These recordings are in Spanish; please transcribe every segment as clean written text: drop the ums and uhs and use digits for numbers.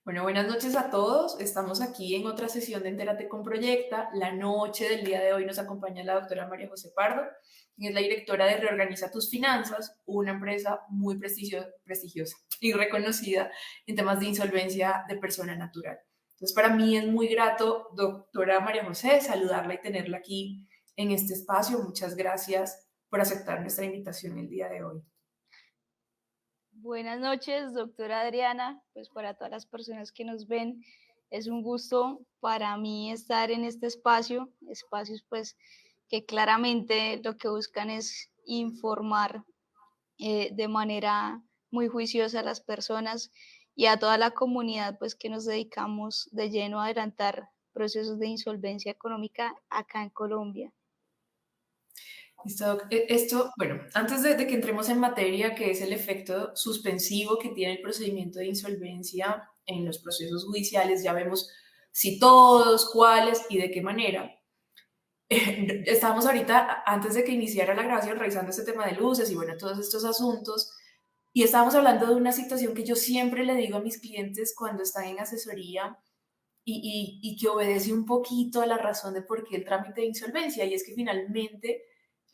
Bueno, buenas noches a todos. Estamos aquí en otra sesión de Entérate con Proyecta. La noche del día de hoy nos acompaña la doctora María José Pardo, quien es la directora de Reorganiza tus Finanzas, una empresa muy prestigiosa y reconocida en temas de insolvencia de persona natural. Entonces, para mí es muy grato, doctora María José, saludarla y tenerla aquí en este espacio. Muchas gracias por aceptar nuestra invitación el día de hoy. Buenas noches, doctora Adriana. Pues para todas las personas que nos ven, es un gusto para mí estar en este espacio, espacios pues que claramente lo que buscan es informar de manera muy juiciosa a las personas y a toda la comunidad pues que nos dedicamos de lleno a adelantar procesos de insolvencia económica acá en Colombia. Listo, Doc. Esto, bueno, antes de que entremos en materia, que es el efecto suspensivo que tiene el procedimiento de insolvencia en los procesos judiciales, ya vemos si todos, cuáles y de qué manera. Estábamos ahorita, antes de que iniciara la grabación, revisando este tema de luces y bueno, todos estos asuntos, y estábamos hablando de una situación que yo siempre le digo a mis clientes cuando están en asesoría y que obedece un poquito a la razón de por qué el trámite de insolvencia, y es que finalmente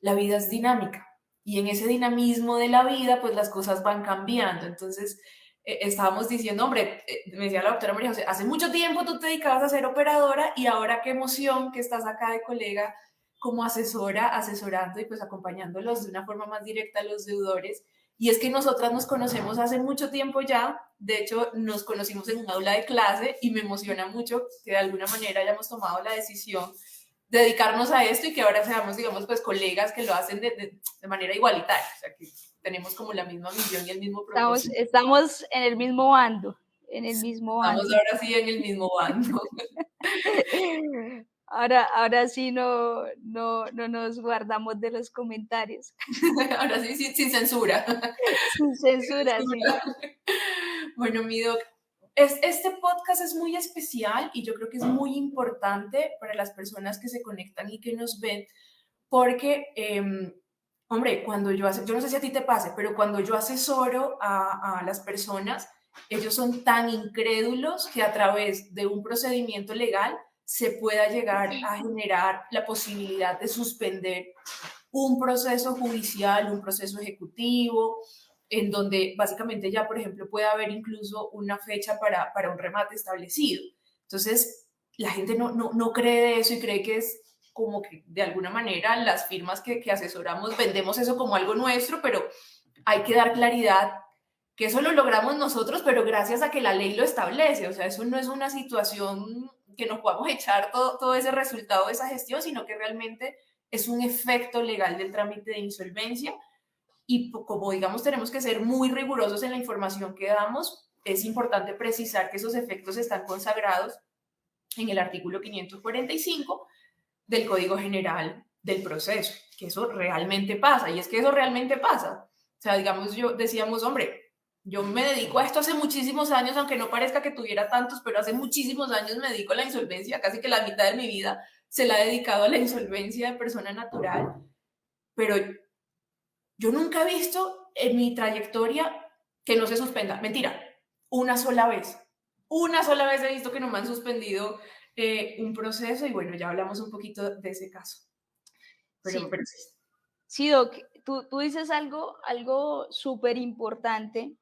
la vida es dinámica y en ese dinamismo de la vida, pues las cosas van cambiando. Entonces, estábamos diciendo, hombre, me decía la doctora María José, hace mucho tiempo tú te dedicabas a ser operadora y ahora qué emoción que estás acá de colega como asesora, asesorando y pues acompañándolos de una forma más directa a los deudores. Y es que nosotras nos conocemos hace mucho tiempo ya, de hecho nos conocimos en un aula de clase y me emociona mucho que de alguna manera hayamos tomado la decisión de dedicarnos a esto y que ahora seamos, digamos, pues colegas que lo hacen de manera igualitaria, o sea que tenemos como la misma misión y el mismo Estamos, propósito. estamos en el mismo bando, en el mismo Estamos bando. ahora sí en el mismo bando. Ahora sí no nos guardamos de los comentarios. Ahora sí, sin censura. Sin Sin censura, sí. censura. Bueno, mi doc, este podcast es muy especial y yo creo que es muy importante para las personas que se conectan y que nos ven, porque, hombre, cuando yo no sé si a ti te pase, pero cuando yo asesoro a las personas, ellos son tan incrédulos que a través de un procedimiento legal se pueda llegar a generar la posibilidad de suspender un proceso judicial, un proceso ejecutivo, en donde básicamente ya, por ejemplo, puede haber incluso una fecha para un remate establecido. Entonces, la gente no cree eso y cree que es como que de alguna manera las firmas que asesoramos vendemos eso como algo nuestro, pero hay que dar claridad que eso lo logramos nosotros, pero gracias a que la ley lo establece. O sea, eso no es una situación que nos podamos echar todo ese resultado de esa gestión, sino que realmente es un efecto legal del trámite de insolvencia y como digamos tenemos que ser muy rigurosos en la información que damos, es importante precisar que esos efectos están consagrados en el artículo 545 del Código General del Proceso, que eso realmente pasa, y es que eso realmente pasa. O sea, digamos, yo decíamos, hombre, yo me dedico a esto hace muchísimos años, aunque no parezca que tuviera tantos, pero hace muchísimos años me dedico a la insolvencia, casi que la mitad de mi vida se la he dedicado a la insolvencia de persona natural, pero yo nunca he visto en mi trayectoria que no se suspenda. Mentira, una sola vez. Una sola vez he visto que no me han suspendido un proceso y bueno, ya hablamos un poquito de ese caso. Sí, Pero sí. sí, Doc, tú dices algo súper importante.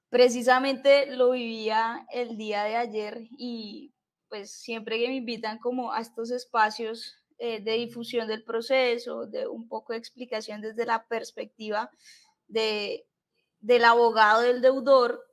Precisamente lo vivía el día de ayer y pues siempre que me invitan como a estos espacios de difusión del proceso, de un poco de explicación desde la perspectiva de, del abogado del deudor,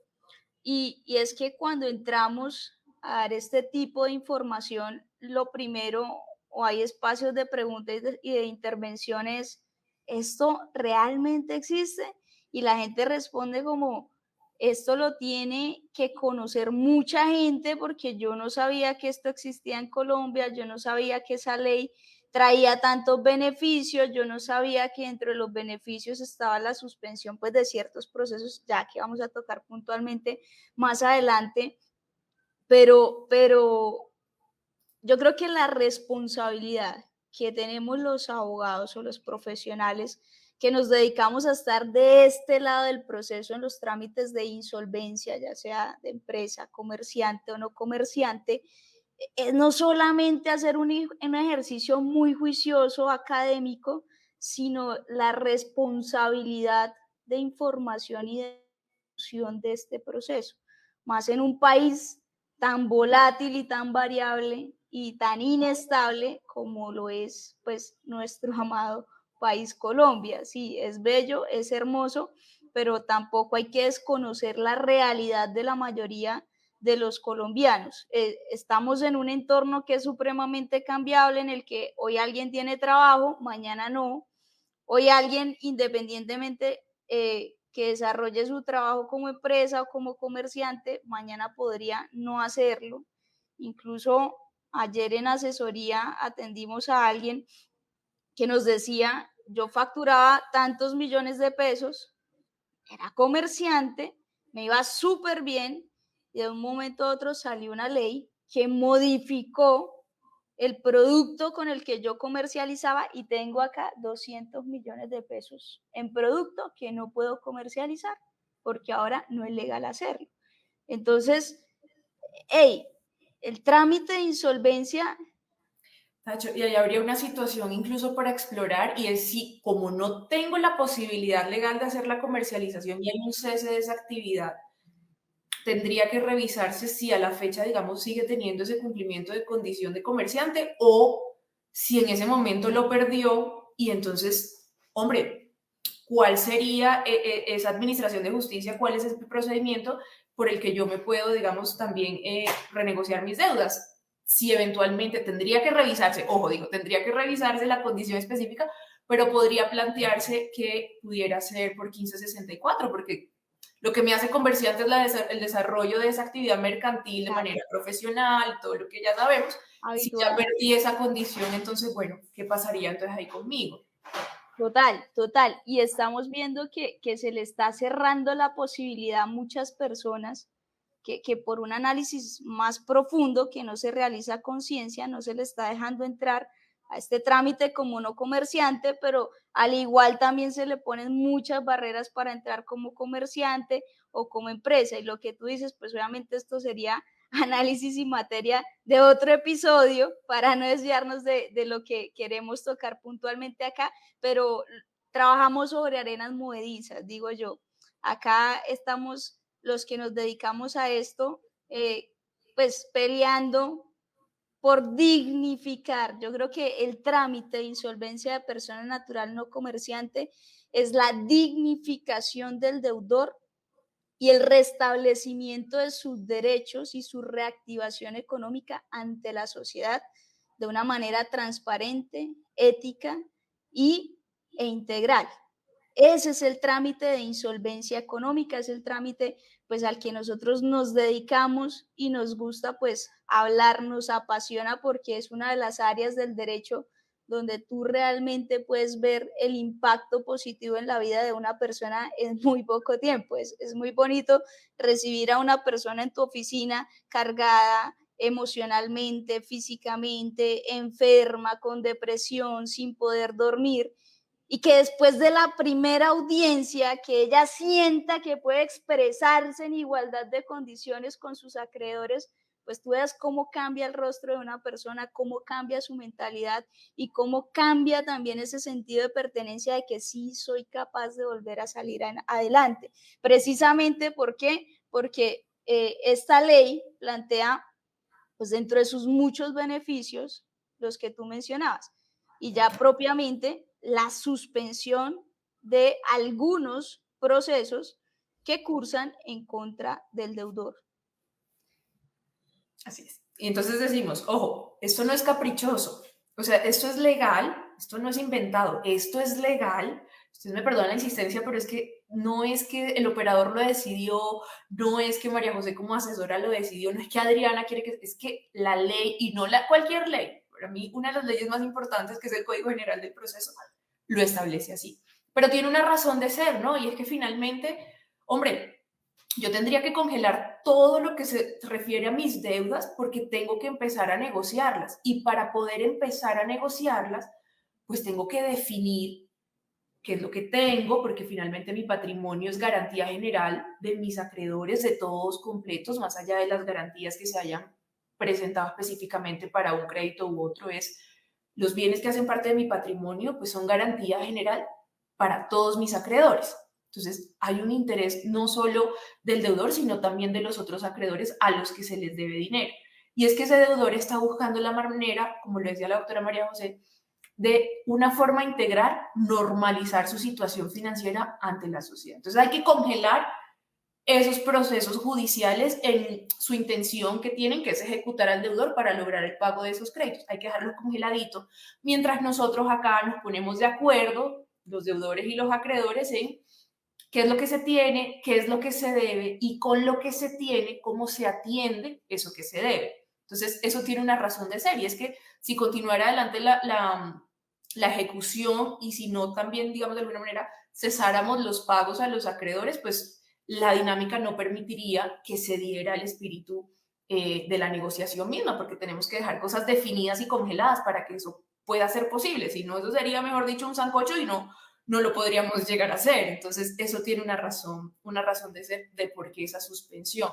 y es que cuando entramos a dar este tipo de información, lo primero, o hay espacios de preguntas y de intervenciones, ¿esto realmente existe? Y la gente responde como, esto lo tiene que conocer mucha gente porque yo no sabía que esto existía en Colombia, yo no sabía que esa ley traía tantos beneficios, yo no sabía que dentro de los beneficios estaba la suspensión pues de ciertos procesos, ya que vamos a tocar puntualmente más adelante, pero yo creo que la responsabilidad que tenemos los abogados o los profesionales que nos dedicamos a estar de este lado del proceso en los trámites de insolvencia, ya sea de empresa, comerciante o no comerciante, es no solamente hacer un ejercicio muy juicioso, académico, sino la responsabilidad de información y de ejecución de este proceso. Más en un país tan volátil y tan variable y tan inestable como lo es pues nuestro amado país Colombia. Sí, es bello, es hermoso, pero tampoco hay que desconocer la realidad de la mayoría de los colombianos. Estamos en un entorno que es supremamente cambiable, en el que hoy alguien tiene trabajo, mañana no. Hoy alguien, independientemente que desarrolle su trabajo como empresa o como comerciante, mañana podría no hacerlo. Incluso ayer en asesoría atendimos a alguien que nos decía, yo facturaba tantos millones de pesos, era comerciante, me iba súper bien y de un momento a otro salió una ley que modificó el producto con el que yo comercializaba y tengo acá 200 millones de pesos en producto que no puedo comercializar porque ahora no es legal hacerlo. Entonces, hey, el trámite de insolvencia, Tacho, y ahí habría una situación incluso para explorar y es si, como no tengo la posibilidad legal de hacer la comercialización y hay un cese de esa actividad, tendría que revisarse si a la fecha, digamos, sigue teniendo ese cumplimiento de condición de comerciante o si en ese momento lo perdió y entonces, hombre, ¿cuál sería esa administración de justicia? ¿Cuál es ese procedimiento por el que yo me puedo, digamos, también renegociar mis deudas? Si eventualmente tendría que revisarse, ojo, digo, tendría que revisarse la condición específica, pero podría plantearse que pudiera ser por 1564, porque lo que me hace comerciante es el desarrollo de esa actividad mercantil de manera exacto, profesional, todo lo que ya sabemos. Si ya habitual. perdí esa condición, entonces, bueno, ¿qué pasaría entonces ahí conmigo? Total, total. Y estamos viendo que se le está cerrando la posibilidad a muchas personas que por un análisis más profundo que no se realiza a conciencia, no se le está dejando entrar a este trámite como no comerciante, pero al igual también se le ponen muchas barreras para entrar como comerciante o como empresa. Y lo que tú dices, pues obviamente esto sería análisis y materia de otro episodio para no desviarnos de lo que queremos tocar puntualmente acá, pero trabajamos sobre arenas movedizas, digo yo. Acá estamos los que nos dedicamos a esto, pues peleando por dignificar. Yo creo que el trámite de insolvencia de persona natural no comerciante es la dignificación del deudor y el restablecimiento de sus derechos y su reactivación económica ante la sociedad de una manera transparente, ética y, e integral. Ese es el trámite de insolvencia económica, es el trámite pues al que nosotros nos dedicamos y nos gusta pues hablar, nos apasiona porque es una de las áreas del derecho donde tú realmente puedes ver el impacto positivo en la vida de una persona en muy poco tiempo. Es muy bonito recibir a una persona en tu oficina cargada emocionalmente, físicamente, enferma, con depresión, sin poder dormir, y que después de la primera audiencia, que ella sienta que puede expresarse en igualdad de condiciones con sus acreedores, pues tú veas cómo cambia el rostro de una persona, cómo cambia su mentalidad y cómo cambia también ese sentido de pertenencia de que sí soy capaz de volver a salir adelante. Precisamente, ¿por qué? Porque esta ley plantea, pues dentro de sus muchos beneficios, los que tú mencionabas, y ya propiamente la suspensión de algunos procesos que cursan en contra del deudor. Así es. Y entonces decimos, ojo, esto no es caprichoso, o sea, esto es legal, esto no es inventado, esto es legal. Ustedes me perdonan la insistencia, pero es que no es que el operador lo decidió, no es que María José como asesora lo decidió, no es que Adriana quiere que, es que la ley, y no cualquier ley, para mí una de las leyes más importantes, que es el Código General del Proceso, lo establece así. Pero tiene una razón de ser, ¿no? Y es que finalmente, hombre, yo tendría que congelar todo lo que se refiere a mis deudas porque tengo que empezar a negociarlas. Y para poder empezar a negociarlas, pues tengo que definir qué es lo que tengo, porque finalmente mi patrimonio es garantía general de mis acreedores, de todos completos, más allá de las garantías que se hayan presentado específicamente para un crédito u otro, es los bienes que hacen parte de mi patrimonio, pues son garantía general para todos mis acreedores. Entonces, hay un interés no solo del deudor, sino también de los otros acreedores a los que se les debe dinero. Y es que ese deudor está buscando la manera, como lo decía la doctora María José, de una forma integral normalizar su situación financiera ante la sociedad. Entonces hay que congelar esos procesos judiciales en su intención que tienen, que es ejecutar al deudor para lograr el pago de esos créditos. Hay que dejarlo congeladito, mientras nosotros acá nos ponemos de acuerdo, los deudores y los acreedores, en qué es lo que se tiene, qué es lo que se debe y con lo que se tiene, cómo se atiende eso que se debe. Entonces, eso tiene una razón de ser y es que si continuara adelante la ejecución y si no también, digamos, de alguna manera cesáramos los pagos a los acreedores, pues la dinámica no permitiría que se diera el espíritu de la negociación misma, porque tenemos que dejar cosas definidas y congeladas para que eso pueda ser posible. Si no, eso sería, mejor dicho, un sancocho y no lo podríamos llegar a hacer. Entonces, eso tiene una razón de ser de por qué esa suspensión.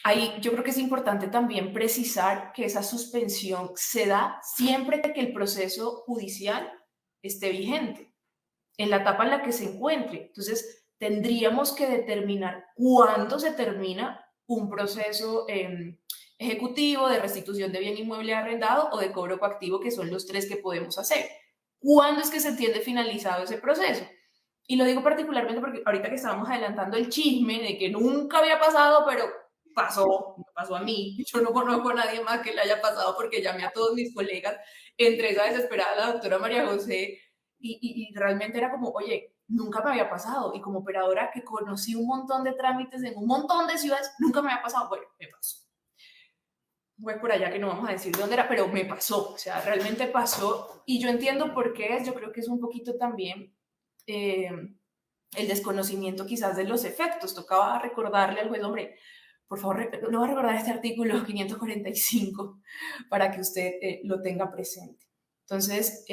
Ahí yo creo que es importante también precisar que esa suspensión se da siempre que el proceso judicial esté vigente, en la etapa en la que se encuentre. Entonces, tendríamos que determinar cuándo se termina un proceso ejecutivo de restitución de bien inmueble arrendado o de cobro coactivo, que son los tres que podemos hacer. ¿Cuándo es que se entiende finalizado ese proceso? Y lo digo particularmente porque ahorita que estábamos adelantando el chisme de que nunca había pasado, pero pasó, me pasó a mí. Yo no conozco a nadie más que le haya pasado porque llamé a todos mis colegas, entre esa desesperada la doctora María José, y realmente era como, oye, nunca me había pasado. Y como operadora que conocí un montón de trámites en un montón de ciudades, nunca me había pasado. Bueno, me pasó. Fue por allá que no vamos a decir dónde era, pero me pasó. O sea, realmente pasó. Y yo entiendo por qué es. Yo creo que es un poquito también eh, el desconocimiento quizás de los efectos. Tocaba recordarle al juez, hombre, por favor, no va a recordar este artículo 545 para que usted lo tenga presente. Entonces,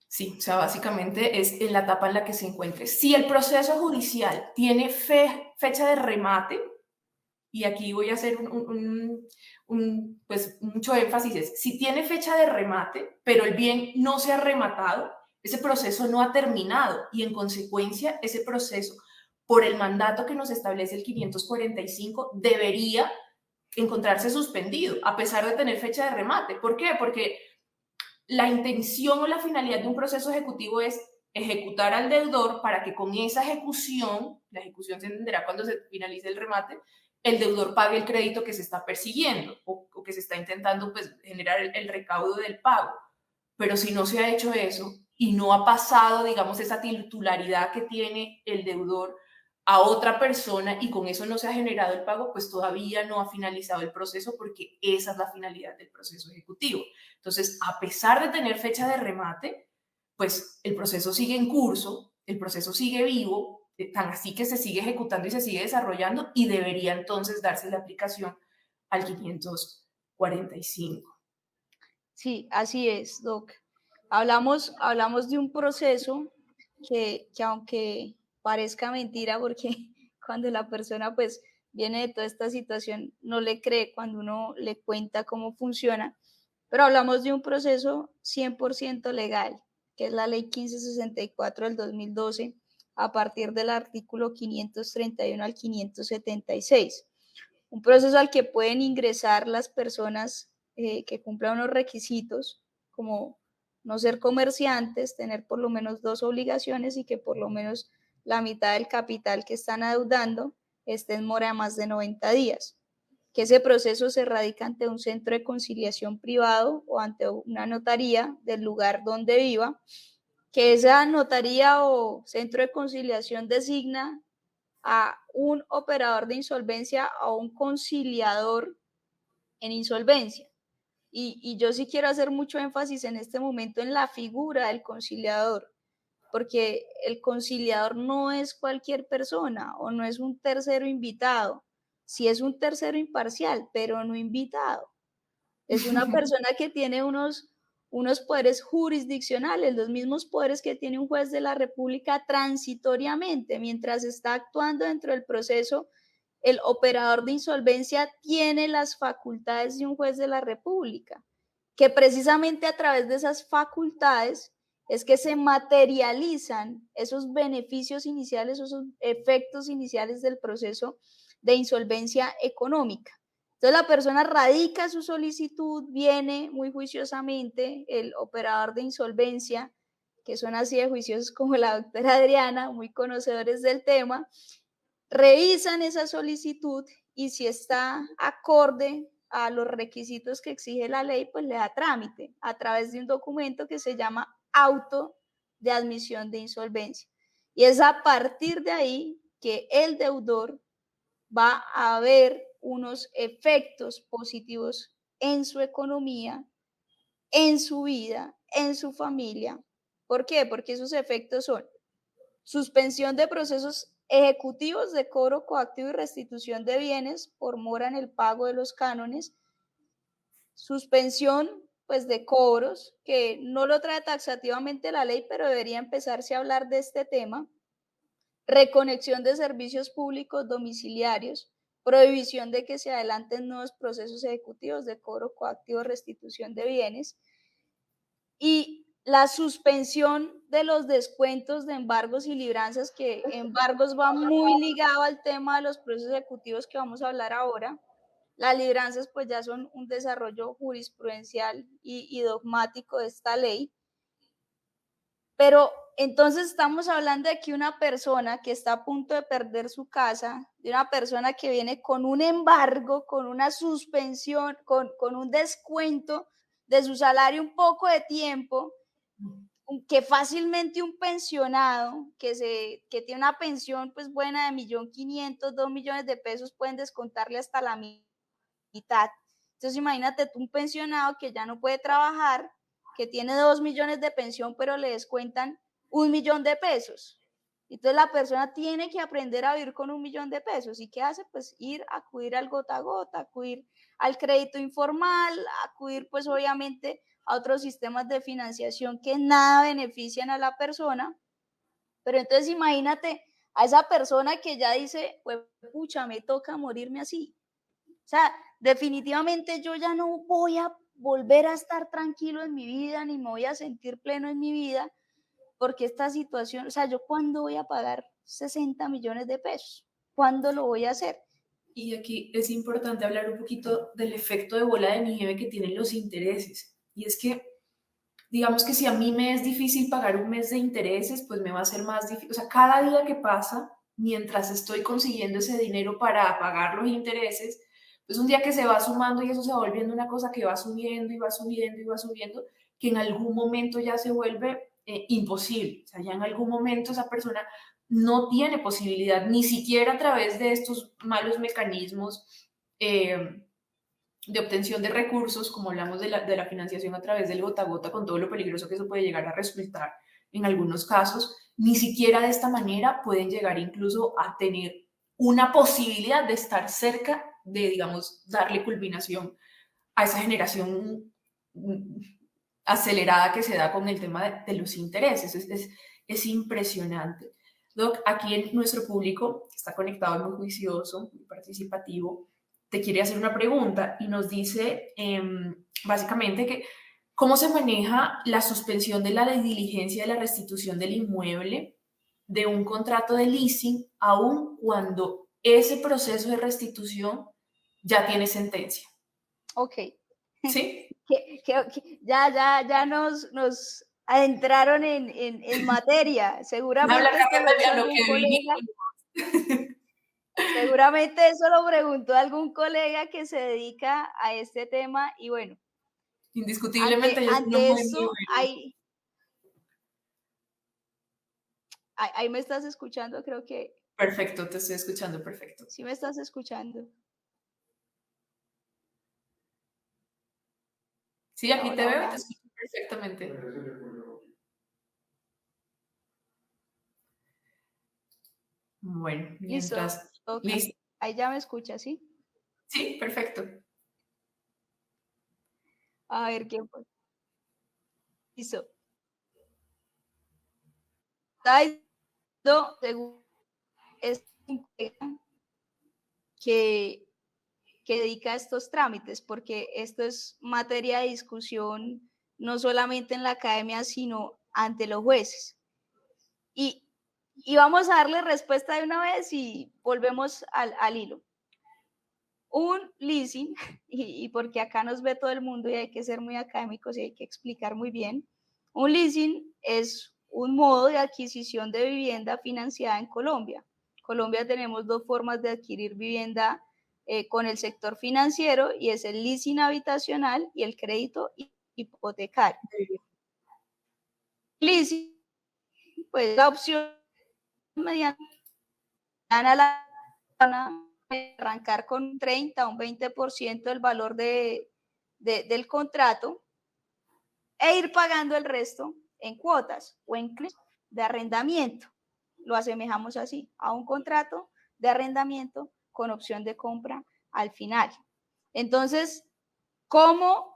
sí, o sea, básicamente es en la etapa en la que se encuentre. Si el proceso judicial tiene fecha de remate, y aquí voy a hacer pues mucho énfasis, es, si tiene fecha de remate, pero el bien no se ha rematado, ese proceso no ha terminado y en consecuencia ese proceso, por el mandato que nos establece el 545, debería encontrarse suspendido, a pesar de tener fecha de remate. ¿Por qué? Porque la intención o la finalidad de un proceso ejecutivo es ejecutar al deudor para que con esa ejecución, la ejecución se entenderá cuando se finalice el remate, el deudor pague el crédito que se está persiguiendo o que se está intentando pues, generar el recaudo del pago. Pero si no se ha hecho eso y no ha pasado, digamos, esa titularidad que tiene el deudor a otra persona y con eso no se ha generado el pago, pues todavía no ha finalizado el proceso porque esa es la finalidad del proceso ejecutivo. Entonces, a pesar de tener fecha de remate, pues el proceso sigue en curso, el proceso sigue vivo, tan así que se sigue ejecutando y se sigue desarrollando y debería entonces darse la aplicación al 545. Sí, así es, Doc. Hablamos de un proceso que aunque parezca mentira, porque cuando la persona pues viene de toda esta situación, no le cree cuando uno le cuenta cómo funciona, pero hablamos de un proceso 100% legal, que es la Ley 1564 del 2012, a partir del artículo 531 al 576. Un proceso al que pueden ingresar las personas que cumplan unos requisitos, como no ser comerciantes, tener por lo menos dos obligaciones y que por lo menos la mitad del capital que están adeudando esté en mora de más de 90 días. Que ese proceso se radica ante un centro de conciliación privado o ante una notaría del lugar donde viva, que esa notaría o centro de conciliación designa a un operador de insolvencia o un conciliador en insolvencia. Y yo sí quiero hacer mucho énfasis en este momento en la figura del conciliador, porque el conciliador no es cualquier persona o no es un tercero invitado. Sí es un tercero imparcial, pero no invitado. Es una persona que tiene unos poderes jurisdiccionales, los mismos poderes que tiene un juez de la República transitoriamente, mientras está actuando dentro del proceso, el operador de insolvencia tiene las facultades de un juez de la República, que precisamente a través de esas facultades es que se materializan esos beneficios iniciales, esos efectos iniciales del proceso de insolvencia económica. Entonces la persona radica su solicitud, viene muy juiciosamente el operador de insolvencia, que son así de juiciosos como la doctora Adriana, muy conocedores del tema, revisan esa solicitud y si está acorde a los requisitos que exige la ley, pues le da trámite a través de un documento que se llama auto de admisión de insolvencia. Y es a partir de ahí que el deudor va a ver unos efectos positivos en su economía, en su vida, en su familia. ¿Por qué? Porque esos efectos son suspensión de procesos ejecutivos de cobro coactivo y restitución de bienes por mora en el pago de los cánones, suspensión pues de cobros, que no lo trae taxativamente la ley, pero debería empezarse a hablar de este tema, reconexión de servicios públicos domiciliarios, prohibición de que se adelanten nuevos procesos ejecutivos de cobro coactivo, restitución de bienes y la suspensión de los descuentos de embargos y libranzas, que embargos va muy ligado al tema de los procesos ejecutivos que vamos a hablar ahora. Las libranzas pues ya son un desarrollo jurisprudencial y dogmático de esta ley. Pero entonces estamos hablando de que una persona que está a punto de perder su casa, de una persona que viene con un embargo, con una suspensión, con un descuento de su salario un poco de tiempo, que fácilmente un pensionado que tiene una pensión pues buena de 1.500.000, 2 millones de pesos pueden descontarle hasta la mitad. Entonces imagínate tú un pensionado que ya no puede trabajar, que tiene 2 millones de pensión, pero le descuentan 1 millón de pesos. Entonces la persona tiene que aprender a vivir con 1 millón de pesos. ¿Y qué hace? Pues acudir al gota a gota, acudir al crédito informal, acudir pues obviamente a otros sistemas de financiación que nada benefician a la persona. Pero entonces imagínate a esa persona que ya dice, pues pucha, me toca morirme así. O sea, definitivamente yo ya no voy a volver a estar tranquilo en mi vida, ni me voy a sentir pleno en mi vida, porque esta situación, o sea, ¿yo cuándo voy a pagar 60 millones de pesos? ¿Cuándo lo voy a hacer? Y aquí es importante hablar un poquito del efecto de bola de nieve que tienen los intereses. Y es que, digamos que si a mí me es difícil pagar un mes de intereses, pues me va a ser más difícil. O sea, cada día que pasa, mientras estoy consiguiendo ese dinero para pagar los intereses, pues un día que se va sumando y eso se va volviendo una cosa que va subiendo y va subiendo y va subiendo, que en algún momento ya se vuelve imposible. O sea, ya en algún momento esa persona no tiene posibilidad, ni siquiera a través de estos malos mecanismos eh, de obtención de recursos, como hablamos de la financiación a través del gota a gota, con todo lo peligroso que eso puede llegar a resultar en algunos casos, ni siquiera de esta manera pueden llegar incluso a tener una posibilidad de estar cerca de, digamos, darle culminación a esa generación acelerada que se da con el tema de los intereses. Es impresionante. Doc, aquí en nuestro público, que está conectado, muy juicioso, muy participativo, te quiere hacer una pregunta y nos dice básicamente que cómo se maneja la suspensión de la diligencia de la restitución del inmueble de un contrato de leasing, aun cuando ese proceso de restitución ya tiene sentencia. Ok. ¿Sí? Ya nos adentraron en materia. Me habla Seguramente esto lo hizo cambiando de lo algún que colega. vinimos. Seguramente eso lo preguntó algún colega que se dedica a este tema y bueno, Indiscutiblemente ellos tienen un ante buen esto, nivel. ahí me estás escuchando, creo que Perfecto, te estoy escuchando perfecto. sí me estás escuchando. Sí, Hola, aquí te hola, veo y te hola. escucho perfectamente. Bueno, Listo, mientras... ok. Listo. Ahí ya me escuchas, ¿sí? Sí, perfecto. A ver, ¿qué fue? Listo. Está diciendo, según es que, que dedica a estos trámites, porque esto es materia de discusión no solamente en la academia, sino ante los jueces. Y, y vamos a darle respuesta de una vez y volvemos al hilo. Un leasing, y porque acá nos ve todo el mundo y hay que ser muy académicos y hay que explicar muy bien, un leasing es un modo de adquisición de vivienda financiada en Colombia. En Colombia tenemos dos formas de adquirir vivienda con el sector financiero y es el leasing habitacional y el crédito hipotecario. Leasing, pues la opción mediante la arrancar con un 30 o un 20% del valor del contrato e ir pagando el resto en cuotas o en de arrendamiento. Lo asemejamos así, a un contrato de arrendamiento con opción de compra al final. Entonces, ¿cómo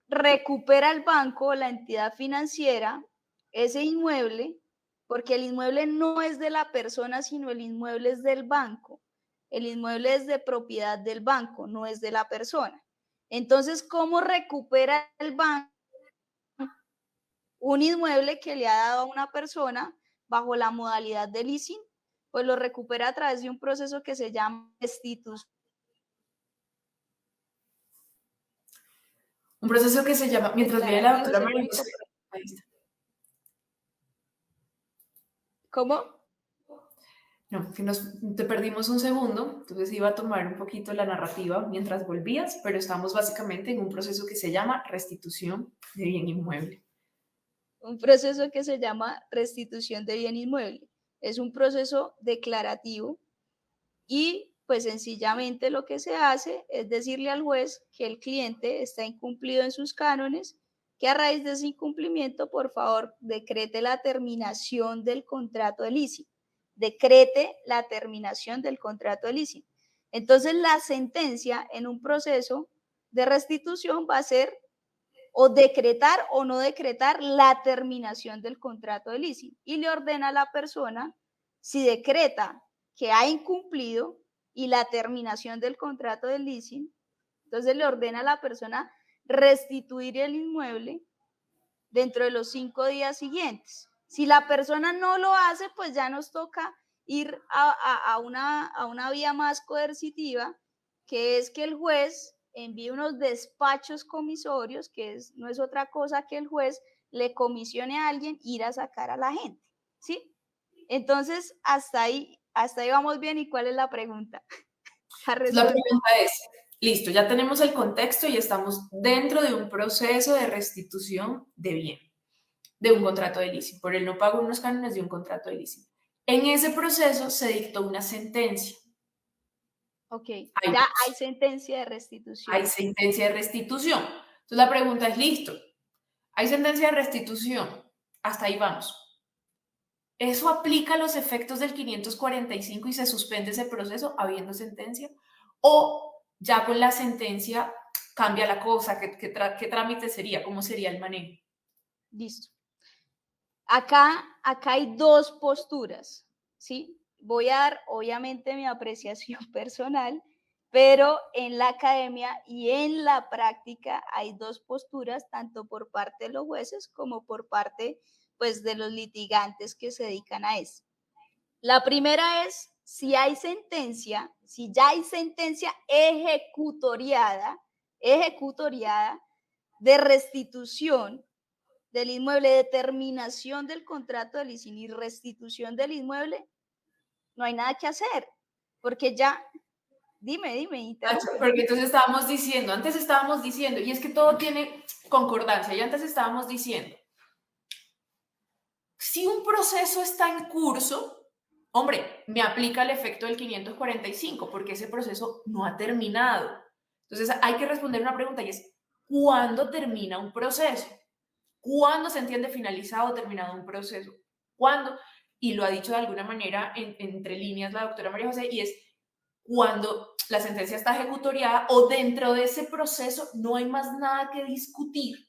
recupera el banco o la entidad financiera ese inmueble? Porque el inmueble no es de la persona, sino el inmueble es del banco. El inmueble es de propiedad del banco, no es de la persona. Entonces, ¿cómo recupera el banco un inmueble que le ha dado a una persona bajo la modalidad de leasing? Pues lo recupera a través de un proceso que se llama restitución. Un proceso que se llama, mientras viene la Declarativos doctora María económicos. José, ahí está. ¿Cómo? No, que te perdimos un segundo, entonces iba a tomar un poquito la narrativa mientras volvías, pero estamos básicamente en un proceso que se llama restitución de bien inmueble. Un proceso que se llama restitución de bien inmueble. Es un proceso declarativo y pues sencillamente lo que se hace es decirle al juez que el cliente está incumplido en sus cánones, que a raíz de ese incumplimiento, por favor, decrete la terminación del contrato de leasing. Decrete la terminación del contrato de leasing. Entonces, la sentencia en un proceso de restitución va a ser o decretar o no decretar la terminación del contrato de leasing y le ordena a la persona, si decreta que ha incumplido y la terminación del contrato de leasing, entonces le ordena a la persona restituir el inmueble dentro de los 5 días siguientes. Si la persona no lo hace, pues ya nos toca ir a una vía más coercitiva, que es que el juez envíe unos despachos comisorios, que no es otra cosa que el juez le comisione a alguien ir a sacar a la gente, ¿sí? Entonces, hasta ahí vamos bien. ¿Y cuál es la pregunta? La pregunta es, listo, ya tenemos el contexto y estamos dentro de un proceso de restitución de bien, de un contrato de leasing, por el no pago de unos cánones de un contrato de leasing. En ese proceso se dictó una sentencia. Ok, ya hay sentencia de restitución. Hay sentencia de restitución. Entonces la pregunta es, listo, hay sentencia de restitución, hasta ahí vamos. ¿Eso aplica los efectos del 545 y se suspende ese proceso habiendo sentencia? ¿O ya con la sentencia cambia la cosa? ¿Qué trámite sería? ¿Cómo sería el manejo? Listo. Acá hay dos posturas, ¿sí? Voy a dar, obviamente, mi apreciación personal, pero en la academia y en la práctica hay dos posturas, tanto por parte de los jueces como por parte, pues, de los litigantes que se dedican a eso. La primera es, si hay sentencia, si ya hay sentencia ejecutoriada de restitución del inmueble, determinación del contrato de leasing y restitución del inmueble, no hay nada que hacer, porque ya, dime, Porque entonces antes estábamos diciendo, y es que todo tiene concordancia, y antes estábamos diciendo, si un proceso está en curso, hombre, me aplica el efecto del 545 porque ese proceso no ha terminado. Entonces hay que responder una pregunta y es, ¿cuándo termina un proceso? ¿Cuándo se entiende finalizado o terminado un proceso? ¿Cuándo? Y lo ha dicho de alguna manera entre líneas la doctora María José, y es cuando la sentencia está ejecutoriada o dentro de ese proceso no hay más nada que discutir.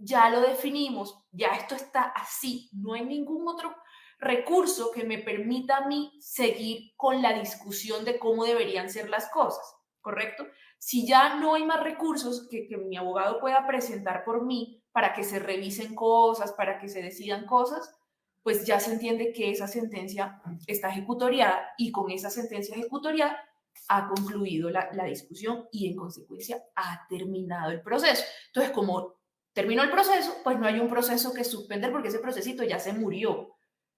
ya lo definimos, ya esto está así, no hay ningún otro recurso que me permita a mí seguir con la discusión de cómo deberían ser las cosas, ¿correcto? Si ya no hay más recursos que mi abogado pueda presentar por mí para que se revisen cosas, para que se decidan cosas, pues ya se entiende que esa sentencia está ejecutoriada y con esa sentencia ejecutoriada ha concluido la discusión y en consecuencia ha terminado el proceso. Entonces, como terminó el proceso, pues no hay un proceso que suspender porque ese procesito ya se murió,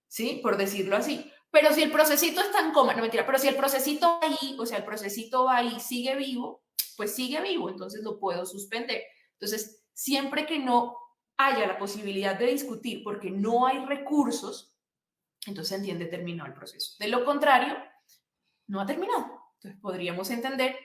¿sí? Por decirlo así. Pero si el procesito está en coma, no mentira, pero si el procesito va ahí, o sea, el procesito va ahí, sigue vivo, pues sigue vivo, entonces lo puedo suspender. Entonces, siempre que no haya la posibilidad de discutir porque no hay recursos, entonces se entiende terminado el proceso. De lo contrario, no ha terminado. Entonces podríamos entender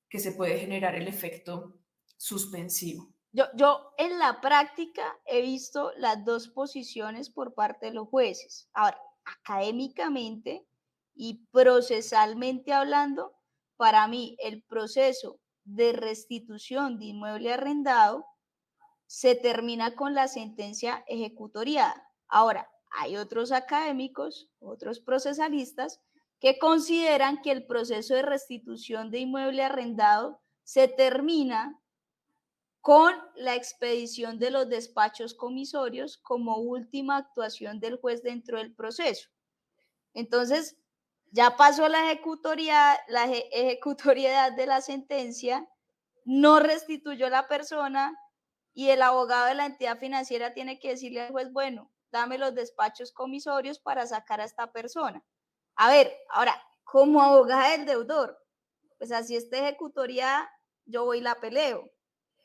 que se puede generar el efecto suspensivo. Yo en la práctica he visto las dos posiciones por parte de los jueces. Ahora, académicamente y procesalmente hablando, para mí el proceso de restitución de inmueble arrendado se termina con la sentencia ejecutoriada. Ahora, hay otros académicos, otros procesalistas, que consideran que el proceso de restitución de inmueble arrendado se termina con la expedición de los despachos comisorios como última actuación del juez dentro del proceso. Entonces, ya pasó la ejecutoriedad de la sentencia, no restituyó la persona y el abogado de la entidad financiera tiene que decirle al juez, bueno, dame los despachos comisorios para sacar a esta persona. A ver, ahora, como abogada del deudor, pues así esta ejecutoria, yo voy y la peleo.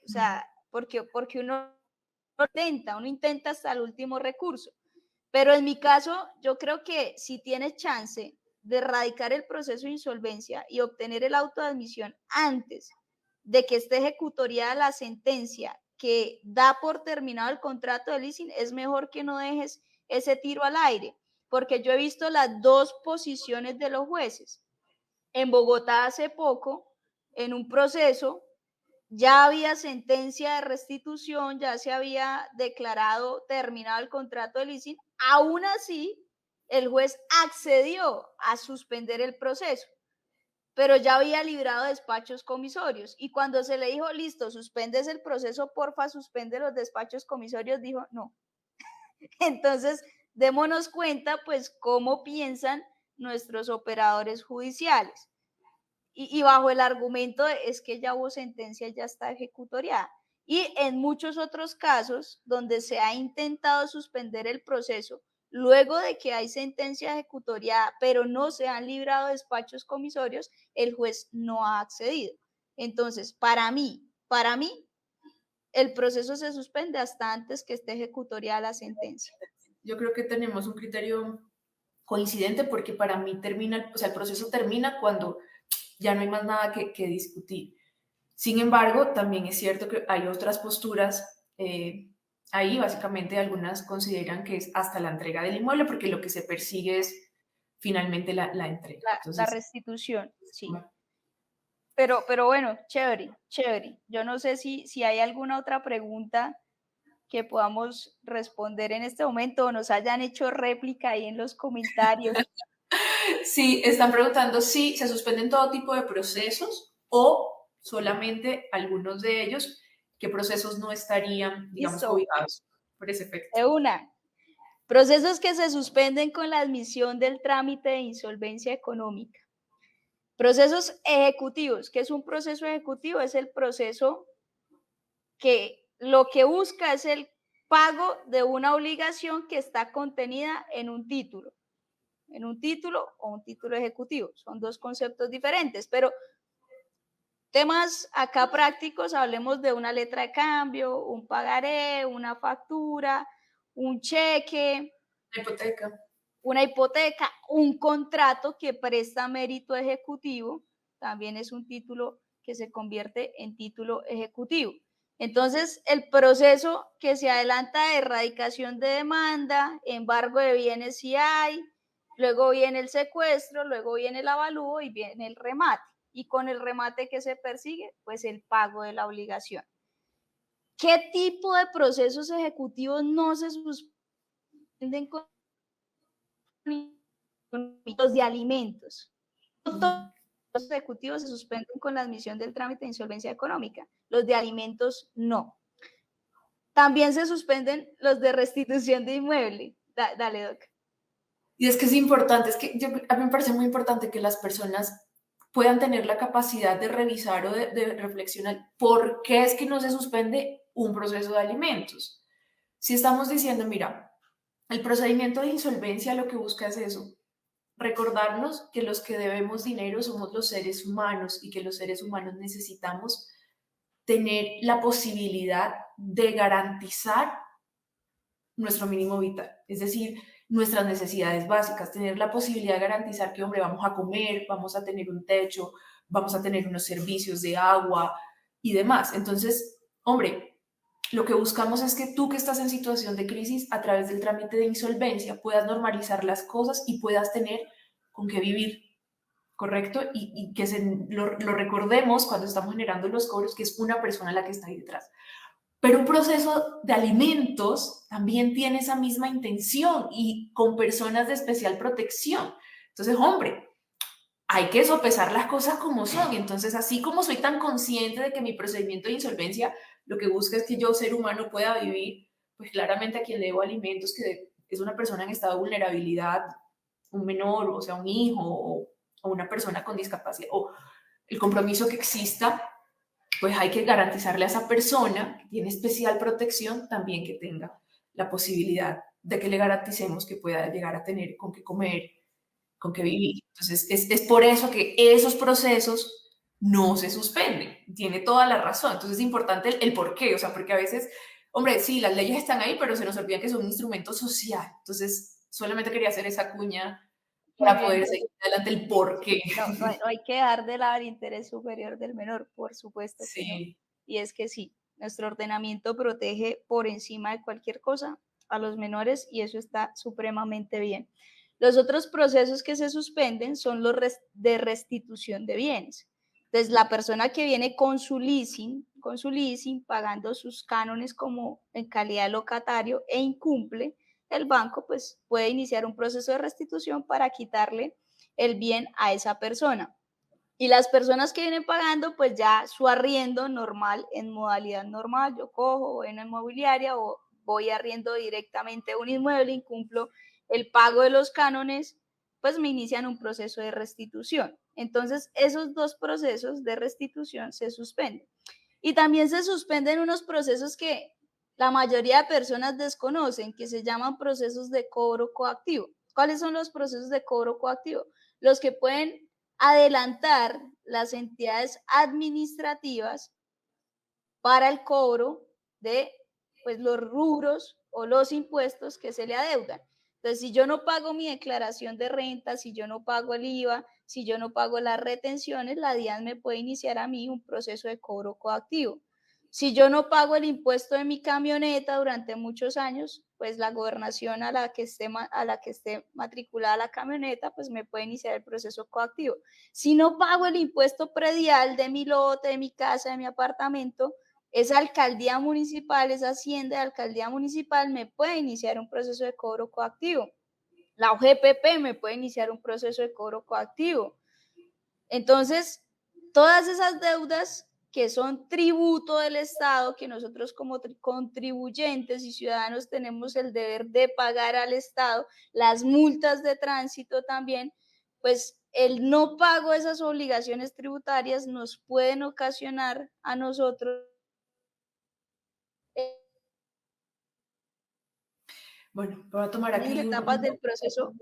O sea, porque uno intenta hasta el último recurso. Pero en mi caso, yo creo que si tienes chance de erradicar el proceso de insolvencia y obtener el auto de admisión antes de que esté ejecutoriada la sentencia que da por terminado el contrato de leasing, es mejor que no dejes ese tiro al aire, porque yo he visto las dos posiciones de los jueces. En Bogotá hace poco, en un proceso, ya había sentencia de restitución, ya se había declarado terminado el contrato de leasing, aún así el juez accedió a suspender el proceso, pero ya había librado despachos comisorios y cuando se le dijo, listo, suspendes el proceso, porfa, suspende los despachos comisorios, dijo, no. Entonces, démonos cuenta, pues, cómo piensan nuestros operadores judiciales. Y bajo el argumento de, es que ya hubo sentencia, ya está ejecutoriada. Y en muchos otros casos donde se ha intentado suspender el proceso, luego de que hay sentencia ejecutoriada, pero no se han librado despachos comisorios, el juez no ha accedido. Entonces, para mí, el proceso se suspende hasta antes que esté ejecutoriada la sentencia. Yo creo que tenemos un criterio coincidente porque para mí termina, o sea, el proceso termina cuando ya no hay más nada que discutir. Sin embargo, también es cierto que hay otras posturas. Ahí básicamente algunas consideran que es hasta la entrega del inmueble porque lo que se persigue es finalmente la entrega. La Entonces, restitución, sí. bueno, Pero bueno, chévere, chévere. Yo no sé si hay alguna otra pregunta que podamos responder en este momento o nos hayan hecho réplica ahí en los comentarios. sí, están preguntando si se suspenden todo tipo de procesos o solamente algunos de ellos, qué procesos no estarían, digamos, Listo, cobijados por ese efecto. de una. Procesos que se suspenden con la admisión del trámite de insolvencia económica. Procesos ejecutivos. ¿Qué es un proceso ejecutivo? Es el proceso que lo que busca es el pago de una obligación que está contenida en un título o un título ejecutivo. Son dos conceptos diferentes, pero temas acá prácticos, hablemos de una letra de cambio, un pagaré, una factura, un cheque, La hipoteca. una hipoteca, un contrato que presta mérito ejecutivo, también es un título que se convierte en título ejecutivo. Entonces, el proceso que se adelanta de erradicación de demanda, embargo de bienes si hay, luego viene el secuestro, luego viene el avalúo y viene el remate. Y con el remate que se persigue, pues el pago de la obligación. ¿Qué tipo de procesos ejecutivos no se suspenden con los de alimentos? No todos los ejecutivos se suspenden con la admisión del trámite de insolvencia económica, los de alimentos no. También se suspenden los de restitución de inmueble. Dale, Doc. Y es que es importante, a mí me parece muy importante que las personas puedan tener la capacidad de revisar o de reflexionar por qué es que no se suspende un proceso de alimentos. Si estamos diciendo, mira, el procedimiento de insolvencia lo que busca es eso, recordarnos que los que debemos dinero somos los seres humanos y que los seres humanos necesitamos tener la posibilidad de garantizar nuestro mínimo vital, es decir, nuestras necesidades básicas, tener la posibilidad de garantizar que, hombre, vamos a comer, vamos a tener un techo, vamos a tener unos servicios de agua y demás. Entonces, hombre, lo que buscamos es que tú que estás en situación de crisis, a través del trámite de insolvencia, puedas normalizar las cosas y puedas tener con qué vivir, ¿correcto? Y que lo recordemos cuando estamos generando los cobros, que es una persona la que está ahí detrás. Pero un proceso de alimentos también tiene esa misma intención y con personas de especial protección. Entonces, hombre, hay que sopesar las cosas como son. Y entonces, así como soy tan consciente de que mi procedimiento de insolvencia lo que busca es que yo, ser humano, pueda vivir, pues claramente a quien le debo alimentos, que es una persona en estado de vulnerabilidad, un menor, o sea, un hijo o una persona con discapacidad, o el compromiso que exista, pues hay que garantizarle a esa persona que tiene especial protección también que tenga la posibilidad de que le garanticemos que pueda llegar a tener con qué comer, con qué vivir. Entonces, es por eso que esos procesos no se suspenden. Tiene toda la razón. Entonces, es importante el por qué. O sea, porque a veces, hombre, sí, las leyes están ahí, pero se nos olvida que son un instrumento social. Entonces, solamente quería hacer esa cuña Muy para bien, poder Doc. seguir adelante el por qué. No hay que dejar de lado el interés superior del menor, por supuesto que no. Sí. Y es que sí, nuestro ordenamiento protege por encima de cualquier cosa a los menores y eso está supremamente bien. Los otros procesos que se suspenden son los de restitución de bienes. Entonces, la persona que viene con su leasing, pagando sus cánones como en calidad de locatario e incumple, el banco pues puede iniciar un proceso de restitución para quitarle el bien a esa persona. Y las personas que vienen pagando, pues ya su arriendo normal, en modalidad normal, yo cojo, voy a una inmobiliaria o voy arriendo directamente un inmueble, incumplo el pago de los cánones, pues me inician un proceso de restitución. Entonces, esos dos procesos de restitución se suspenden. Y también se suspenden unos procesos que la mayoría de personas desconocen, que se llaman procesos de cobro coactivo. ¿Cuáles son los procesos de cobro coactivo? Los que pueden adelantar las entidades administrativas para el cobro de pues, los rubros o los impuestos que se le adeudan. Entonces, si yo no pago mi declaración de renta, si yo no pago el IVA, si yo no pago las retenciones, la DIAN me puede iniciar a mí un proceso de cobro coactivo. Si yo no pago el impuesto de mi camioneta durante muchos años, pues la gobernación a la que esté matriculada la camioneta, pues me puede iniciar el proceso coactivo. Si no pago el impuesto predial de mi lote, de mi casa, de mi apartamento, esa alcaldía municipal, esa hacienda de alcaldía municipal me puede iniciar un proceso de cobro coactivo. La OGPP me puede iniciar un proceso de cobro coactivo. Entonces, todas esas deudas que son tributo del Estado, que nosotros como contribuyentes y ciudadanos tenemos el deber de pagar al Estado, las multas de tránsito también, pues el no pago de esas obligaciones tributarias nos pueden ocasionar a nosotros Bueno, voy a tomar diferentes aquí etapas del proceso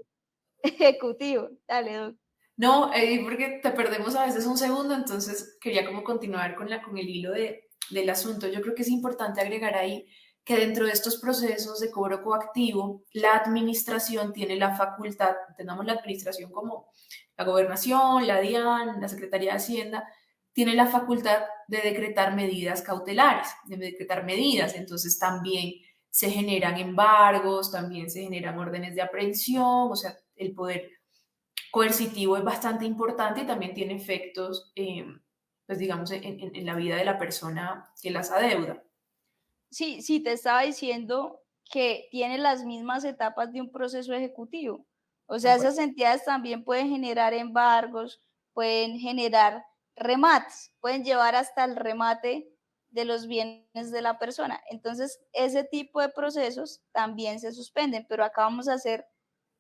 ejecutivo. Dale, Doc. No, porque te perdemos a veces un segundo, entonces quería como continuar con el hilo del asunto. Yo creo que es importante agregar ahí que dentro de estos procesos de cobro coactivo, la administración tiene la facultad, entendamos la administración como la gobernación, la DIAN, la Secretaría de Hacienda, tiene la facultad de decretar medidas cautelares, de decretar medidas. Entonces también se generan embargos, también se generan órdenes de aprehensión, o sea, el poder coercitivo es bastante importante y también tiene efectos, pues digamos, en la vida de la persona que las adeuda. Sí, sí, te estaba diciendo que tiene las mismas etapas de un proceso ejecutivo. O ¿De sea, acuerdo? esas entidades también pueden generar embargos, pueden generar remates, pueden llevar hasta el remate de los bienes de la persona. Entonces, ese tipo de procesos también se suspenden, pero acá vamos a hacer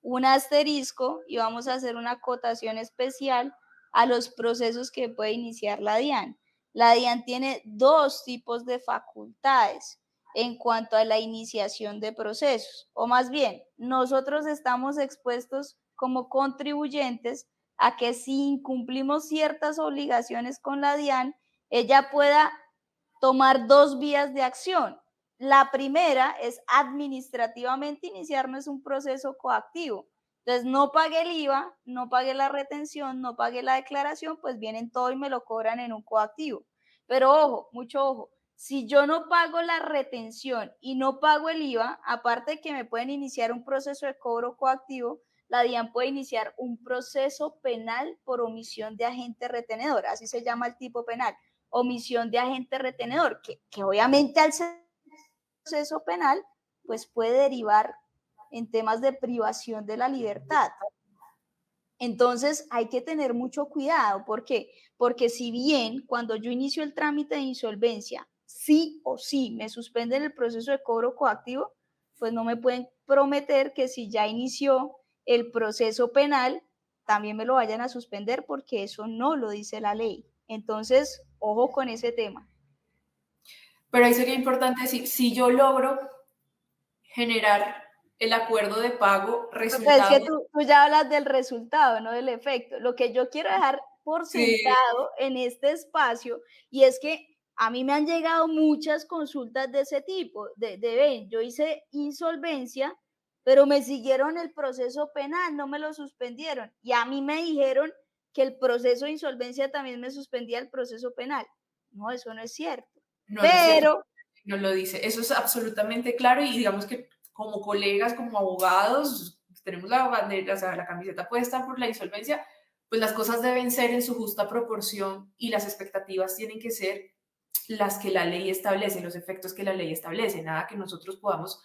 un asterisco y vamos a hacer una acotación especial a los procesos que puede iniciar la DIAN. La DIAN tiene dos tipos de facultades en cuanto a la iniciación de procesos, o más bien, nosotros estamos expuestos como contribuyentes a que si incumplimos ciertas obligaciones con la DIAN, ella pueda tomar dos vías de acción. La primera es administrativamente iniciarnos un proceso coactivo. Entonces, no pagué el IVA, no pagué la retención, no pagué la declaración, pues vienen todo y me lo cobran en un coactivo. Pero ojo, mucho ojo, si yo no pago la retención y no pago el IVA, aparte de que me pueden iniciar un proceso de cobro coactivo, la DIAN puede iniciar un proceso penal por omisión de agente retenedor, así se llama el tipo penal, omisión de agente retenedor, que obviamente al ser proceso penal, pues puede derivar en temas de privación de la libertad. Entonces hay que tener mucho cuidado. ¿Por qué? Porque si bien cuando yo inicio el trámite de insolvencia, sí o sí me suspenden el proceso de cobro coactivo, pues no me pueden prometer que si ya inició el proceso penal, también me lo vayan a suspender porque eso no lo dice la ley. Entonces, ojo con ese tema. Pero ahí sería importante decir, si yo logro generar el acuerdo de pago, Pues es resultado, que tú ya hablas del resultado, no del efecto. Lo que yo quiero dejar por sí, sentado en este espacio, y es que a mí me han llegado muchas consultas de ese tipo, ven, yo hice insolvencia, pero me siguieron el proceso penal, no me lo suspendieron. Y a mí me dijeron que el proceso de insolvencia también me suspendía el proceso penal. No, eso no es cierto. no, no es cierto, Pero no lo dice. Eso es absolutamente claro y digamos que como colegas, como abogados, tenemos la bandera, o sea, la camiseta puesta por la insolvencia, pues las cosas deben ser en su justa proporción y las expectativas tienen que ser las que la ley establece, los efectos que la ley establece, nada que nosotros podamos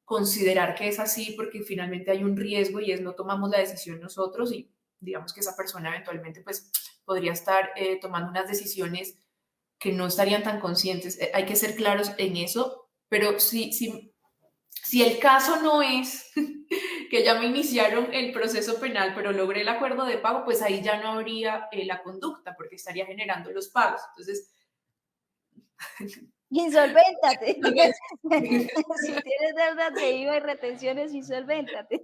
considerar que es así porque finalmente hay un riesgo y es no tomamos la decisión nosotros y digamos que esa persona eventualmente pues podría estar tomando unas decisiones que no estarían tan conscientes. Hay que ser claros en eso, pero si el caso no es que ya me iniciaron el proceso penal, pero logré el acuerdo de pago, pues ahí ya no habría la conducta porque estaría generando los pagos. Entonces, insolvéntate. Si tienes deudas de IVA y retenciones, insolvéntate.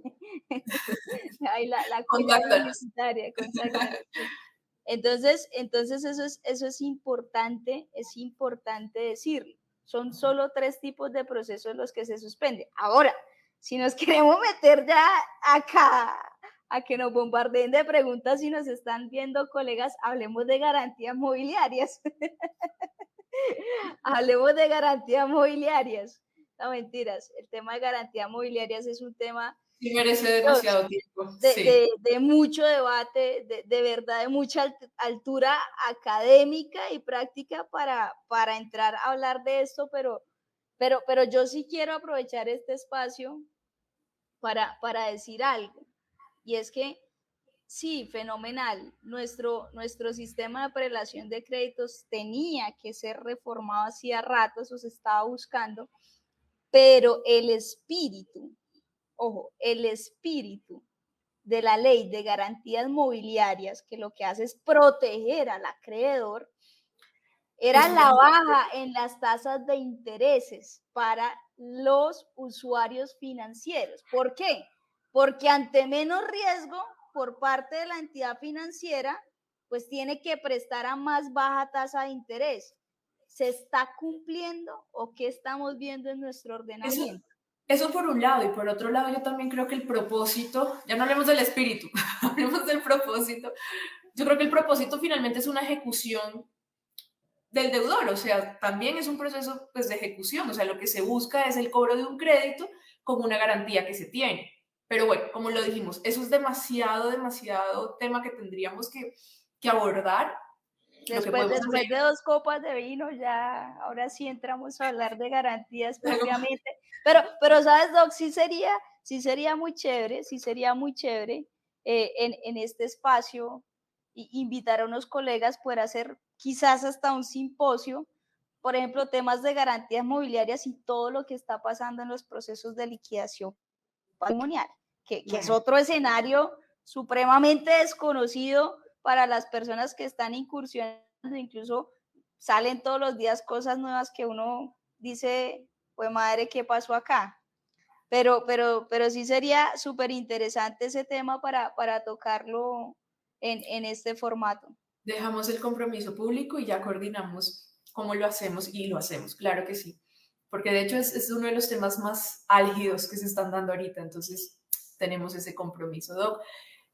Ahí la cuña contáctanos. publicitaria, contáctanos. Sí. Entonces eso es importante decirlo. Son solo tres tipos de procesos los que se suspenden. Ahora, si nos queremos meter ya acá a que nos bombardeen de preguntas y nos están viendo colegas, hablemos de garantías mobiliarias. Hablemos de garantías mobiliarias. No, mentiras. El tema de garantías mobiliarias es un tema, Sí merece Dios, demasiado tiempo, de, sí. de mucho debate, de verdad, de mucha altura académica y práctica para entrar a hablar de esto, pero yo sí quiero aprovechar este espacio para decir algo. Y es que sí, fenomenal. Nuestro sistema de prelación de créditos tenía que ser reformado hacía rato, eso se estaba buscando, pero el espíritu, ojo, el espíritu de la ley de garantías mobiliarias, que lo que hace es proteger al acreedor, era Es la muy baja en las tasas de intereses para los usuarios financieros. ¿Por qué? Porque ante menos riesgo por parte de la entidad financiera, pues tiene que prestar a más baja tasa de interés. ¿Se está cumpliendo o qué estamos viendo en nuestro eso, ordenamiento? eso por un lado, y por otro lado yo también creo que el propósito, ya no hablemos del espíritu, hablemos del propósito. Yo creo que el propósito finalmente es una ejecución del deudor, o sea, también es un proceso pues, de ejecución, o sea, lo que se busca es el cobro de un crédito como una garantía que se tiene. Pero bueno, como lo dijimos, eso es demasiado, demasiado tema que tendríamos que abordar. Lo que Después, podemos hacer, después de 2 copas de vino, ya, ahora sí entramos a hablar de garantías propiamente. Pero, ¿sabes, Doc? Sí sería muy chévere, sí sería muy chévere en este espacio invitar a unos colegas, poder hacer quizás hasta un simposio, por ejemplo, temas de garantías mobiliarias y todo lo que está pasando en los procesos de liquidación patrimonial, que es bueno, otro escenario supremamente desconocido para las personas que están incursionando, incluso salen todos los días cosas nuevas que uno dice, pues madre, ¿qué pasó acá? Pero sí sería súper interesante ese tema para tocarlo en este formato. dejamos el compromiso público y ya coordinamos cómo lo hacemos y lo hacemos, claro que sí. Porque de hecho es uno de los temas más álgidos que se están dando ahorita, entonces tenemos ese compromiso, Doc.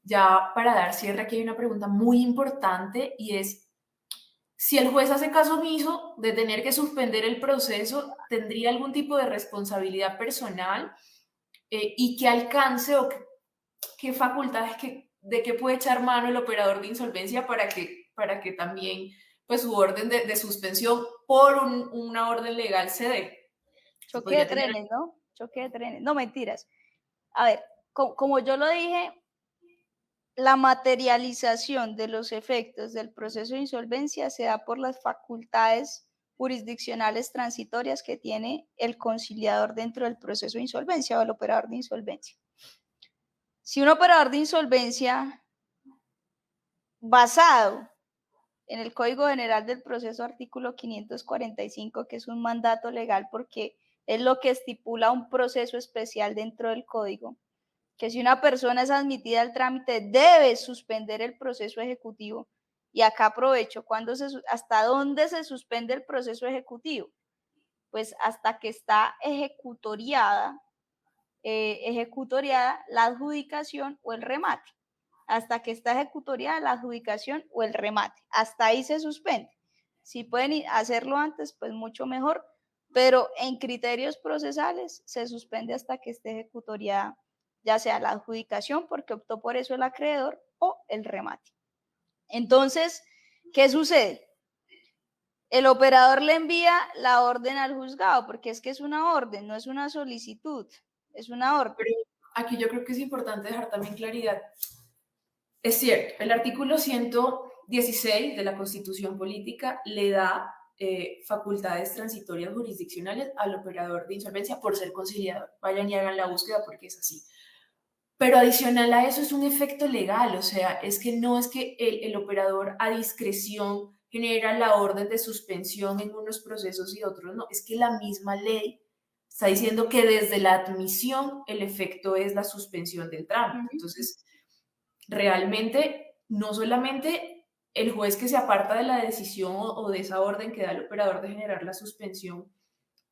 Ya para dar cierre, aquí hay una pregunta muy importante y es, si el juez hace caso omiso de tener que suspender el proceso, ¿tendría algún tipo de responsabilidad personal? ¿Y qué alcance o qué facultades de qué puede echar mano el operador de insolvencia para que también pues, su orden de suspensión por una orden legal se dé? Se Choque de podría tener. trenes, ¿no? Choque de trenes. No, mentiras. A ver, como yo lo dije, la materialización de los efectos del proceso de insolvencia se da por las facultades jurisdiccionales transitorias que tiene el conciliador dentro del proceso de insolvencia o el operador de insolvencia. Si un operador de insolvencia basado en el Código General del Proceso, artículo 545, que es un mandato legal porque es lo que estipula un proceso especial dentro del código, que si una persona es admitida al trámite debe suspender el proceso ejecutivo. Y acá aprovecho, ¿hasta dónde se suspende el proceso ejecutivo? Pues hasta que está ejecutoriada la adjudicación o el remate. Hasta que está ejecutoriada la adjudicación o el remate. Hasta ahí se suspende. Si pueden hacerlo antes, pues mucho mejor, pero en criterios procesales se suspende hasta que esté ejecutoriada ya sea la adjudicación, porque optó por eso el acreedor, o el remate. Entonces, ¿qué sucede? El operador le envía la orden al juzgado, porque es que es una orden, no es una solicitud, es una orden. Pero aquí yo creo que es importante dejar también claridad. Es cierto, el artículo 116 de la Constitución Política le da facultades transitorias jurisdiccionales al operador de insolvencia por ser conciliador. Vayan y hagan la búsqueda porque es así. Pero adicional a eso es un efecto legal, o sea, es que no es que el operador a discreción genera la orden de suspensión en unos procesos y otros, no, es que la misma ley está diciendo que desde la admisión el efecto es la suspensión del trámite. Entonces, realmente no solamente el juez que se aparta de la decisión o de esa orden que da el operador de generar la suspensión,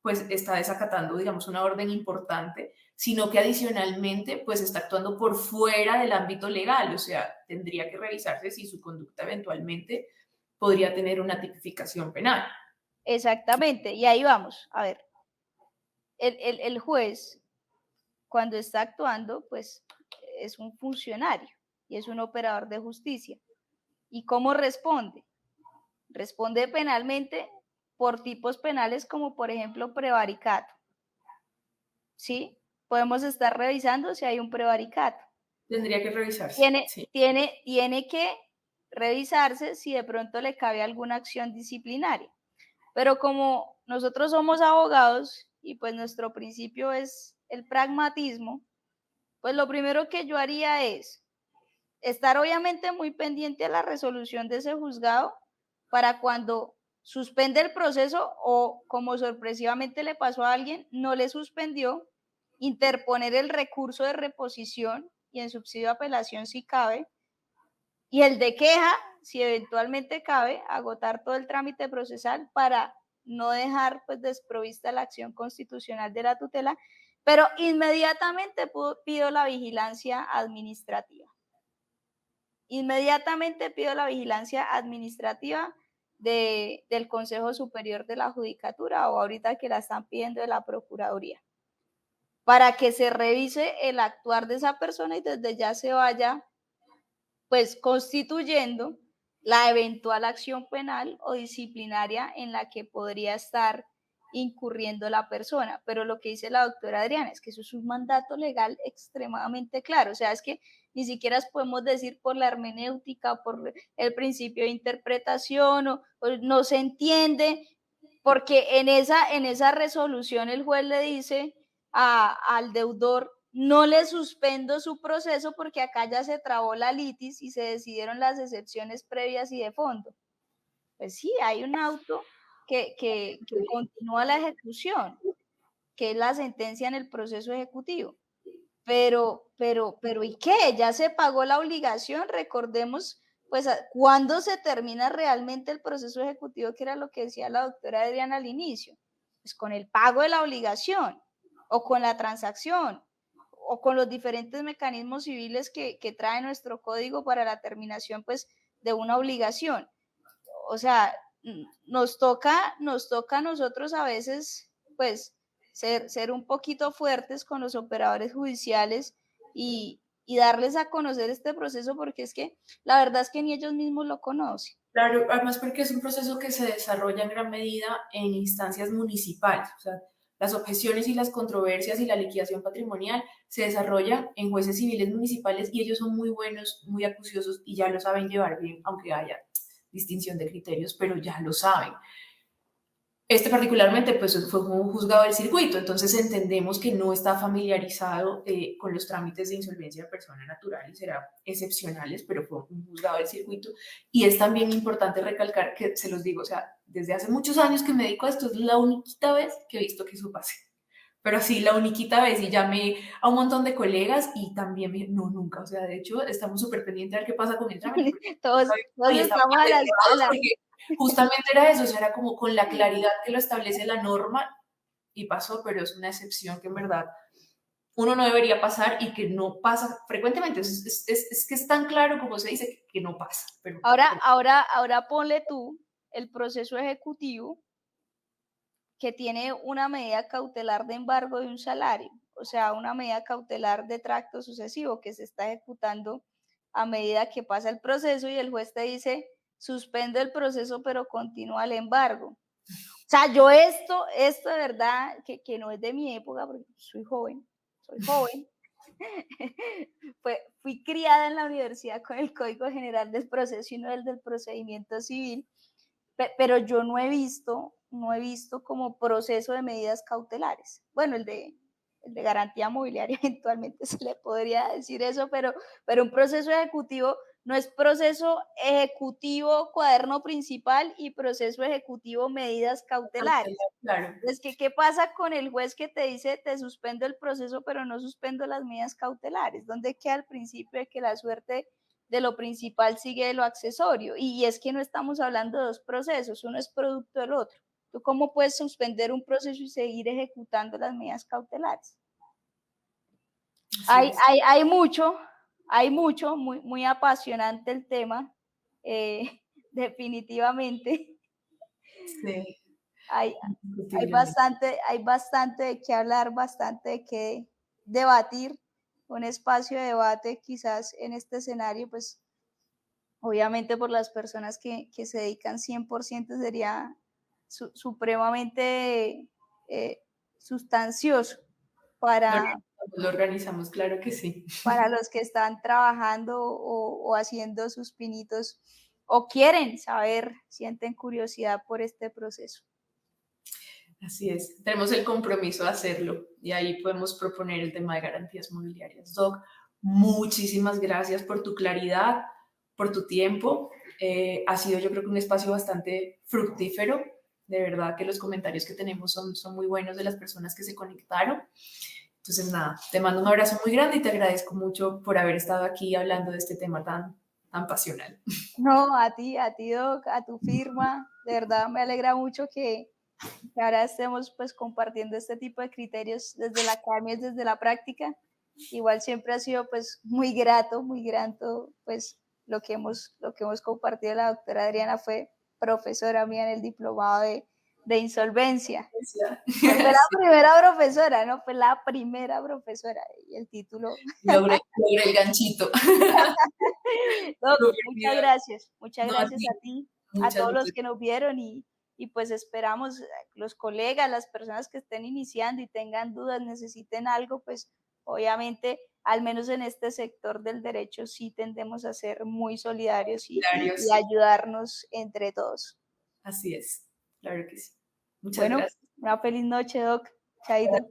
pues está desacatando, digamos, una orden importante, sino que adicionalmente, pues está actuando por fuera del ámbito legal, o sea, tendría que revisarse si su conducta eventualmente podría tener una tipificación penal. Exactamente, y ahí vamos. A ver, el juez, cuando está actuando, pues es un funcionario y es un operador de justicia. ¿Y cómo responde? Responde penalmente por tipos penales como por ejemplo prevaricato. ¿Sí? Podemos estar revisando si hay un prevaricato. Tendría que revisarse, Tiene, sí. tiene, tiene que revisarse si de pronto le cabe alguna acción disciplinaria. Pero como nosotros somos abogados y pues nuestro principio es el pragmatismo, pues lo primero que yo haría es estar obviamente muy pendiente a la resolución de ese juzgado para cuando suspende el proceso o como sorpresivamente le pasó a alguien, no le suspendió, interponer el recurso de reposición y en subsidio de apelación si cabe, y el de queja, si eventualmente cabe, agotar todo el trámite procesal para no dejar pues desprovista la acción constitucional de la tutela, pero inmediatamente pido la vigilancia administrativa. Inmediatamente pido la vigilancia administrativa del Consejo Superior de la Judicatura o ahorita que la están pidiendo de la Procuraduría, para que se revise el actuar de esa persona y desde ya se vaya pues constituyendo la eventual acción penal o disciplinaria en la que podría estar incurriendo la persona. Pero lo que dice la doctora Adriana es que eso es un mandato legal extremadamente claro. O sea, es que ni siquiera podemos decir por la hermenéutica, por el principio de interpretación, o no se entiende, porque en esa resolución el juez le dice al deudor, no le suspendo su proceso porque acá ya se trabó la litis y se decidieron las excepciones previas y de fondo. Pues sí, hay un auto que continúa la ejecución, que es la sentencia en el proceso ejecutivo. Pero, ¿y qué? Ya se pagó la obligación, recordemos, pues, ¿cuándo se termina realmente el proceso ejecutivo? Que era lo que decía la doctora Adriana al inicio. Pues con el pago de la obligación, o con la transacción, o con los diferentes mecanismos civiles que trae nuestro código para la terminación, pues, de una obligación. O sea, nos toca a nosotros a veces, pues, ser un poquito fuertes con los operadores judiciales y darles a conocer este proceso, porque es que la verdad es que ni ellos mismos lo conocen. Claro, además porque es un proceso que se desarrolla en gran medida en instancias municipales, o sea, las objeciones y las controversias y la liquidación patrimonial se desarrolla en jueces civiles municipales y ellos son muy buenos, muy acuciosos y ya lo saben llevar bien, aunque haya distinción de criterios, pero ya lo saben. Este particularmente pues fue un juzgado del circuito, entonces entendemos que no está familiarizado con los trámites de insolvencia de persona natural y será excepcionales, pero fue un juzgado del circuito. Y es también importante recalcar que, se los digo, o sea, desde hace muchos años que me dedico a esto, es la única vez que he visto que eso pase. Pero sí, la única vez, y llamé a un montón de colegas y también me no, nunca, o sea, de hecho, estamos súper pendientes a ver qué pasa con el trámite, porque Todos y estamos estamos a desesperados la porque justamente era eso, o sea, era como con la claridad que lo establece la norma y pasó, pero es una excepción que en verdad uno no debería pasar y que no pasa frecuentemente. Es que es tan claro como se dice que no pasa. ahora ponle tú el proceso ejecutivo que tiene una medida cautelar de embargo de un salario, o sea, una medida cautelar de tracto sucesivo que se está ejecutando a medida que pasa el proceso y el juez te dice, suspende el proceso pero continúa el embargo. O sea, yo esto de verdad, que no es de mi época, porque soy joven, fui criada en la universidad con el Código General del Proceso y no el del Procedimiento Civil, pero yo no he visto como proceso de medidas cautelares. Bueno, el de garantía mobiliaria eventualmente se le podría decir eso, pero un proceso ejecutivo no es proceso ejecutivo cuaderno principal y proceso ejecutivo medidas cautelares. Claro, Es que, ¿qué pasa con el juez que te dice, te suspendo el proceso, pero no suspendo las medidas cautelares? ¿Dónde queda el principio de que la suerte de lo principal sigue de lo accesorio? Y es que no estamos hablando de dos procesos, uno es producto del otro. ¿Tú cómo puedes suspender un proceso y seguir ejecutando las medidas cautelares? así es. Hay mucho, muy apasionante el tema, definitivamente. Sí, Hay, indiscutiblemente. hay bastante de qué hablar, bastante de qué debatir, un espacio de debate quizás en este escenario, pues obviamente por las personas que se dedican 100% sería supremamente sustancioso para, Lo organizamos, claro que sí. para los que están trabajando o haciendo sus pinitos o quieren saber, sienten curiosidad por este proceso. Así es, tenemos el compromiso de hacerlo y ahí podemos proponer el tema de garantías mobiliarias. Doc, muchísimas gracias por tu claridad, por tu tiempo. Ha sido yo creo que un espacio bastante fructífero. De verdad que los comentarios que tenemos son muy buenos de las personas que se conectaron. Entonces, nada, te mando un abrazo muy grande y te agradezco mucho por haber estado aquí hablando de este tema tan pasional. No, a ti, Doc, a tu firma, de verdad me alegra mucho que ahora estemos pues compartiendo este tipo de criterios desde la academia, desde la práctica. Igual siempre ha sido pues muy grato pues lo que hemos compartido. La doctora Adriana fue profesora mía en el diplomado de insolvencia. Fue la Sí, primera profesora, ¿no? Fue la primera profesora y el título. logré el ganchito. No, Súper, Mida. muchas No, a gracias ti. a ti, a Muchas, todos los muchas que nos vieron y pues esperamos, los colegas, las personas que estén iniciando y tengan dudas, necesiten algo, pues obviamente, al menos en este sector del derecho, sí tendemos a ser muy solidarios y gracias. ayudarnos entre todos. Así es. Claro que sí. Muchas Bueno, gracias. una feliz noche, Doc. Chaito.